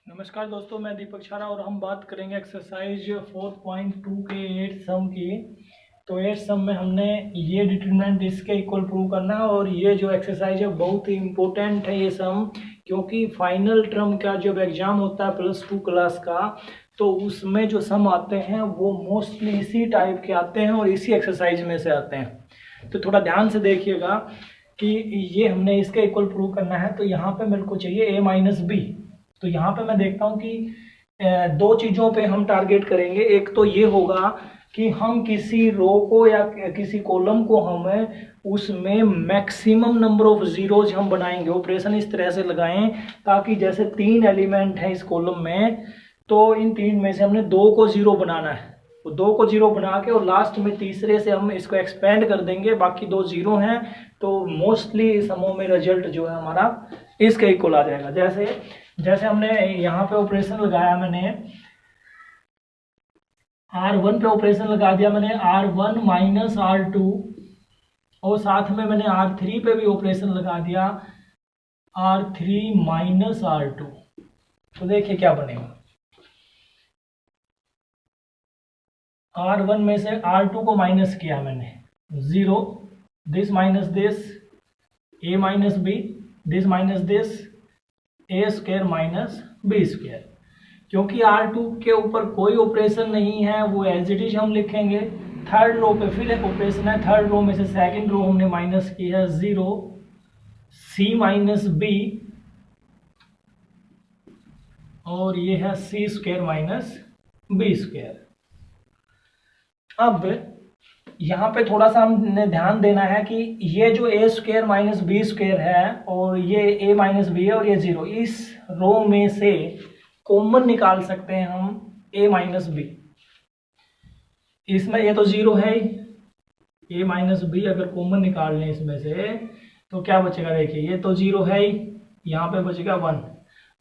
नमस्कार दोस्तों, मैं दीपक छारा और हम बात करेंगे एक्सरसाइज 4.2 के 8 सम की। तो 8 सम में हमने ये डिटरमिनेंट इसके इक्वल प्रूव करना है और ये जो एक्सरसाइज है बहुत ही इम्पोर्टेंट है ये सम, क्योंकि फाइनल टर्म का जब एग्ज़ाम होता है +2 क्लास का तो उसमें जो सम आते हैं वो मोस्टली इसी टाइप के आते हैं और इसी एक्सरसाइज में से आते हैं। तो थोड़ा ध्यान से देखिएगा कि ये हमने इसके इक्वल प्रूव करना है। तो यहाँ पे मेरे को चाहिए a-b। तो यहाँ पे मैं देखता हूँ कि दो चीज़ों पे हम टारगेट करेंगे। एक तो ये होगा कि हम किसी रो को या किसी कॉलम को हमें उसमें मैक्सिमम नंबर ऑफ जीरोज हम बनाएंगे। ऑपरेशन इस तरह से लगाएं ताकि जैसे 3 एलिमेंट हैं इस कॉलम में, तो इन 3 में से हमने 2 को 0 बनाना है। तो 2 को 0 बना के और लास्ट में तीसरे से हम इसको एक्सपेंड कर देंगे, बाकी 2 0 हैं। तो मोस्टली समूह में रिजल्ट जो है हमारा इसके इक्वल आ जाएगा। जैसे हमने यहाँ पे ऑपरेशन लगाया, मैंने R1 पे ऑपरेशन लगा दिया, मैंने R1 माइनस R2, और साथ में मैंने R3 पे भी ऑपरेशन लगा दिया R3 माइनस R2। तो देखिए क्या बनेगा। R1 में से R2 को माइनस किया मैंने 0, this minus this, a minus b, this minus this, a square minus b square. क्योंकि R2 के ऊपर कोई ऑपरेशन नहीं है वो एज इट इज हम लिखेंगे। थर्ड रो पे फिर एक ऑपरेशन है, थर्ड रो में से सेकंड रो हमने माइनस की है 0, c माइनस b, और ये है c square minus b square. अब यहाँ पे थोड़ा सा हमने ध्यान देना है कि ये जो a square minus b square है और ये a माइनस b है और ये 0, इस रो में से कॉमन निकाल सकते हैं हम a माइनस b। इसमें ये तो 0 है ही, a माइनस b अगर कॉमन निकाल लें इसमें से तो क्या बचेगा। देखिए ये तो 0 है ही, यहाँ पे बचेगा 1,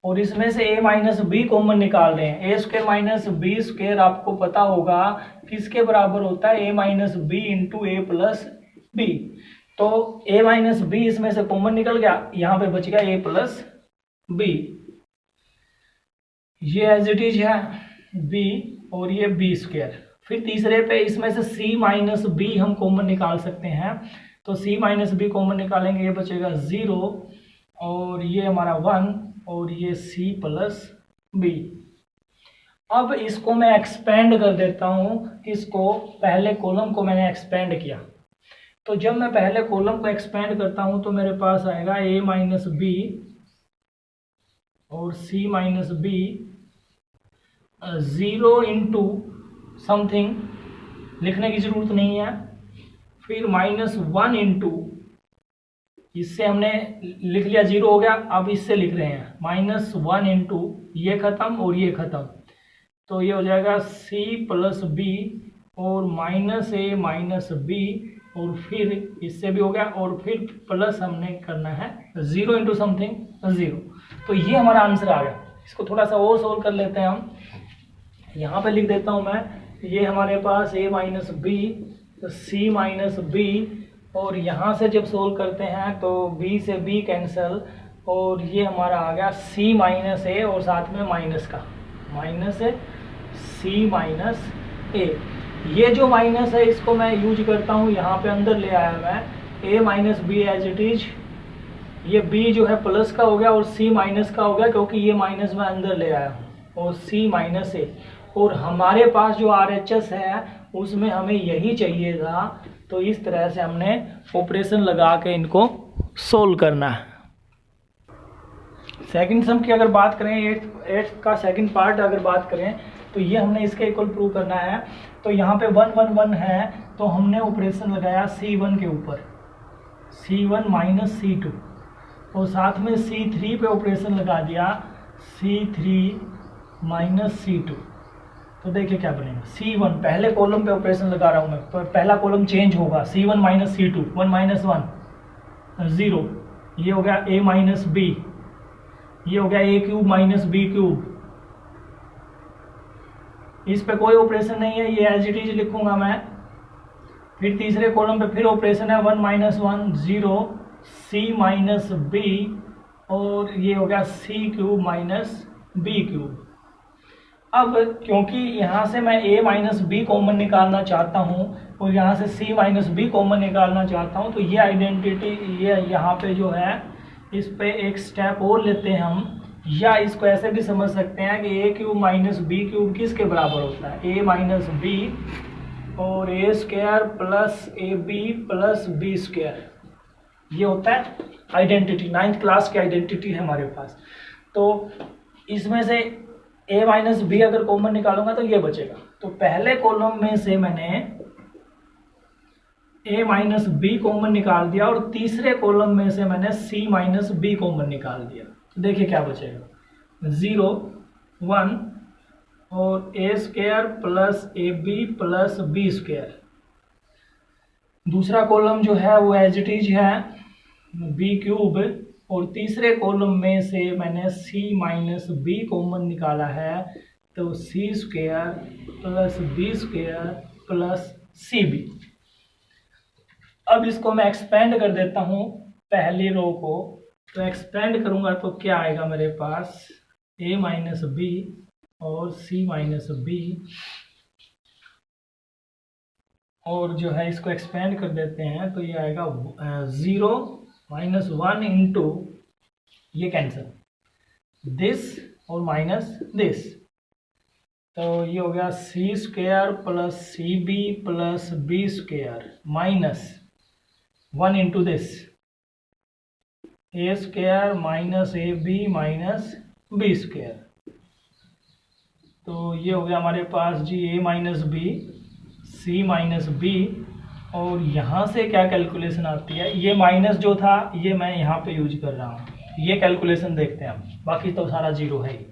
और इसमें से a माइनस b कॉमन निकाल रहे हैं। a square minus b square आपको पता होगा किसके बराबर होता है, a minus b into a plus b। तो a माइनस b इसमें से कॉमन निकल गया, यहाँ पे बच गया a प्लस b। ये एज इट इज है b और ये b स्क्वायर। फिर तीसरे पे इसमें से c माइनस b हम कॉमन निकाल सकते हैं। तो c माइनस b कॉमन निकालेंगे, ये बचेगा 0 और ये हमारा 1 और ये c प्लस b। अब इसको मैं एक्सपेंड कर देता हूँ, इसको पहले कॉलम को मैंने एक्सपेंड किया। तो जब मैं पहले कॉलम को एक्सपेंड करता हूँ तो मेरे पास आएगा a माइनस b और c minus b 0 into something, लिखने की जरूरत नहीं है। फिर -1 इंटू, इससे हमने लिख लिया 0 हो गया, अब इससे लिख रहे हैं -1 इंटू, ये खत्म और ये खत्म, तो ये हो जाएगा c प्लस b और -a माइनस b, और फिर इससे भी हो गया, और फिर प्लस हमने करना है 0 इंटू समथिंग 0। तो ये हमारा आंसर आ गया। इसको थोड़ा सा और सोल्व कर लेते हैं हम। यहाँ पे लिख देता हूँ मैं, ये हमारे पास a minus b, c minus b, और यहाँ से जब सोल्व करते हैं तो b से b कैंसिल, और ये हमारा आ गया c माइनस a और साथ में माइनस का माइनस c माइनस a। ये जो माइनस है इसको मैं यूज करता हूँ, यहाँ पे अंदर ले आया मैं a minus b as it is. ये b जो है प्लस का हो गया और c माइनस का हो गया, क्योंकि ये माइनस मैं अंदर ले आया हूँ, और c माइनस a। और हमारे पास जो RHS है उसमें हमें यही चाहिए था। तो इस तरह से हमने ऑपरेशन लगा के इनको सोल्व करना है। सेकंड सम की अगर बात करें, 8 का सेकंड पार्ट अगर बात करें, तो ये हमने इसके इक्वल प्रूव करना है। तो यहाँ पे 1 1 1 है, तो हमने ऑपरेशन लगाया C1 के ऊपर, C1 माइनस C2, और साथ में C3 पे ऑपरेशन लगा दिया C3 माइनस C2। तो देखिए क्या बनेगा। C1 पहले कॉलम पे ऑपरेशन लगा रहा हूँ मैं, तो पहला कॉलम चेंज होगा, C1 माइनस C2, 1 माइनस 1 0, ये हो गया a माइनस b, ये हो गया a cube minus b cube. इस पे कोई ऑपरेशन नहीं है, ये एज इट इज लिखूंगा मैं। फिर तीसरे कॉलम पे फिर ऑपरेशन है 1 माइनस 1 0, c माइनस b, और ये हो गया c cube minus B cube. अब क्योंकि यहाँ से मैं a माइनस बी कॉमन निकालना चाहता हूँ और यहाँ से c माइनस बी कॉमन निकालना चाहता हूँ, तो ये आइडेंटिटी ये यहाँ पे जो है इस पे एक स्टेप और लेते हैं हम, या इसको ऐसे भी समझ सकते हैं कि a cube minus B cube किसके बराबर होता है, a माइनस बी और a square plus A B plus B square. ये होता है आइडेंटिटी, 9th क्लास की आइडेंटिटी है हमारे पास। तो इसमें से a माइनस बी अगर कॉमन निकालूंगा तो ये बचेगा। तो पहले कॉलम में से मैंने a माइनस बी कॉमन निकाल दिया और तीसरे कॉलम में से मैंने c माइनस बी कॉमन निकाल दिया। तो देखिए क्या बचेगा, 0 1 और a square plus A B plus B square. दूसरा कॉलम जो है वो एज इट इज है बी क्यूब, और तीसरे कॉलम में से मैंने c माइनस बी कॉमन निकाला है, तो c square plus B square plus सी बी। अब इसको मैं एक्सपेंड कर देता हूँ पहली रो को, तो एक्सपेंड करूँगा तो क्या आएगा मेरे पास, a माइनस बी और c माइनस बी, और जो है इसको एक्सपेंड कर देते हैं तो ये आएगा 0 माइनस 1 इंटू, ये कैंसिल, दिस और माइनस दिस, तो ये हो गया c square plus C b plus B square minus 1 into this, a square minus A b minus b square. तो ये हो गया हमारे पास जी a minus b, c minus B, और यहाँ से क्या कैलकुलेशन आती है, ये माइनस जो था ये मैं यहाँ पे यूज कर रहा हूँ, ये कैलकुलेशन देखते हैं हम, बाकी तो सारा जीरो है ही।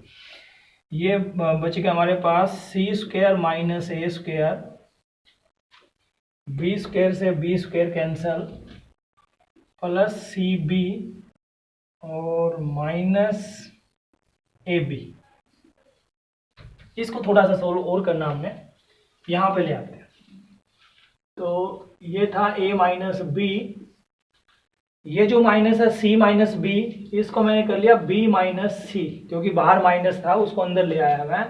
ये बच गया हमारे पास C square minus A square, B square से बी स्क्वायर कैंसल, प्लस सी बी और माइनस ए बी। इसको थोड़ा सा सोल्व और करना हमने, यहाँ पे ले आते हैं। तो ये था a माइनस बी, ये जो माइनस है c माइनस बी, इसको मैंने कर लिया b माइनस सी, क्योंकि बाहर माइनस था उसको अंदर ले आया मैं।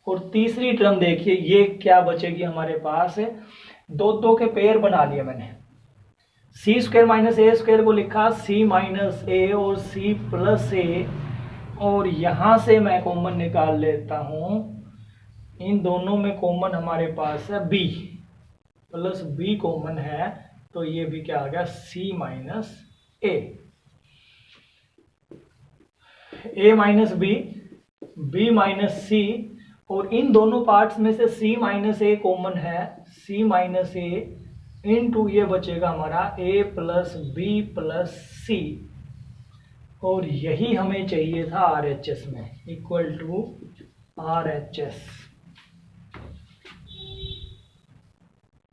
और तीसरी टर्म देखिए ये क्या बचेगी हमारे पास, दो दो के पेयर बना लिए मैंने, सी स्क्वायर माइनस ए स्क्वायर को लिखा c माइनस ए और c प्लस ए, और यहाँ से मैं कॉमन निकाल लेता हूँ, इन दोनों में कॉमन हमारे पास है b प्लस b कॉमन है, तो ये भी क्या आ गया c माइनस ए माइनस बी माइनस सी, और इन दोनों पार्ट्स में से c माइनस ए कॉमन है, c माइनस ए इंटू ये बचेगा हमारा a प्लस बी प्लस सी, और यही हमें चाहिए था RHS में, इक्वल टू RHS।